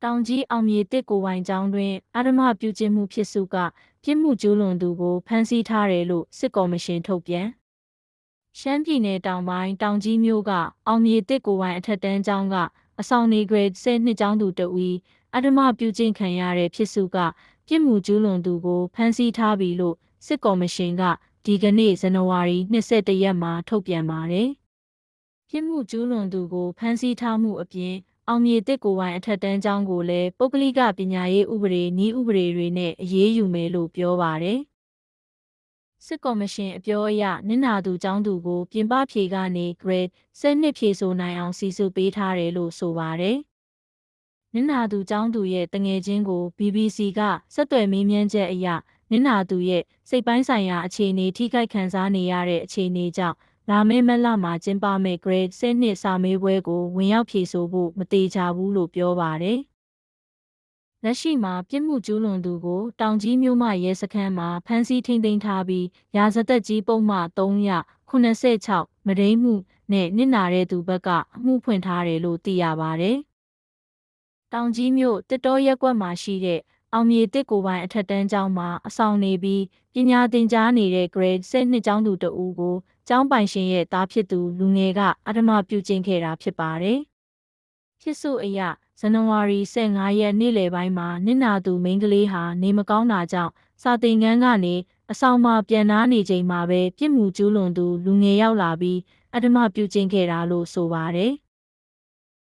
တောင်ကြီးအောင်မြေတစ်ကိုဝိုင်ကျောင်းတွင်အဓမ္မပြုကျင့်မှုဖြစ်စုကပြစ်မှုကျူးလွန်သူကိုဖမ်းဆီးထားတယ်လို့စစ်ကော်မရှင်ထုတ်ပြန်ရှမ်းပြည်နယ်တောင်ပိုင်းတောင်ကြီးမြို့ကအောင်မြေတစ်ကိုဝိုင်အထက်တန်းကျောင်းကအဆောင်နေgrade 10နှစ်ကျောင်းသူတဦးအဓမ္မပြုကျင့်ခံရတဲ့ဖြစ်စုကပြစ်မှုကျူးလွန်သူကိုဖမ်းဆီးထားပြီလို့စစ်ကော်မရှင်ကဒီကနေ့ဇန်နဝါရီ21ရက်မှာထုတ်ပြန်ပါတယ်။ပြစ်မှုကျူးလွန်သူကိုဖမ်းဆီးထားမှုအပြင်အောင်မြေတစ်ကိုဝိုင်အထက်တန်းကျောင်းကိုလည်းပုဂ္ဂလိကပညာရေးဥပဒေနည်းဥပဒေတွေနဲ့အရေးယူမယ်လို့ပြောပါတယ်။စစ်ကော်မရှင်အပြောအရနင့်နာသူကျောင်းသူကိုပြင်ပဖြေကနေ grade 10ဖြေဆိုနိုင်အောင်စီစုပေးထားတယ်လို့ဆိုပါတယ်။နင့်နာသူကျောင်းသူရဲ့တငယ်ချင်းကို BBC ကဆက်သွယ်မေးမြန်းချက်အရနင့်နာသူရဲ့စိတ်ပိုင်းဆိုင်ရာအခြေအနေထိခိုက်ခံစားနေရတဲ့အခြေအနေကြောင့်လာမယ့်မက်လမှာကျင်းပမယ့် grade 10စာမေးပွဲကိုဝင်ရောက်ဖြေဆိုဖို့မတေချာဘူးလို့ပြောပါတယ်။လက်ရှိမှာပြစ်မှုကျူးလွန်သူကိုတောင်ကြီးမြို့မှရဲစခန်းမှာဖမ်းဆီးထိန်းသိမ်းထားပြီးရာဇသက်ကြီးပုံမှန်386မဒိမ်းမှုနဲ့နစ်နာတဲ့သူဘက်ကအမှုဖွင့်ထားတယ်လို့သိရပါတယ်။တောင်ကြီးမြို့တစ်တောရက်ကွက်မှာရှိတဲ့အောင်မြေတစ်ကိုပိုင်းအထက်တန်းကျောင်းမှာအဆောင်နေပြီးပညာသင်ကြားနေတဲ့ grade 10ကျောင်းသူတဦးကိုကျောင်းပိုင်ရှင်ရဲ့သားဖြစ်သူလူငယ်ကအဓမ္မပြုကျင့်ခဲ့တာဖြစ်ပါတယ်။ဖြစ်စုအရဇန်နဝါရီ15ရက်နေ့လယ်ပိုင်းမှာနစ်နာသူမိန်းကလေးဟာနေမကောင်းတာကြောင့်စာသင်ခန်းကနေအဆောင်မှာပြန်နားနေချိန်မှာပဲပြစ်မှုကျူးလွန်သူလူငယ်ရောက်လာပြီးအဓမ္မပြုကျင့်ခဲ့တာလို့ဆိုပါတယ်။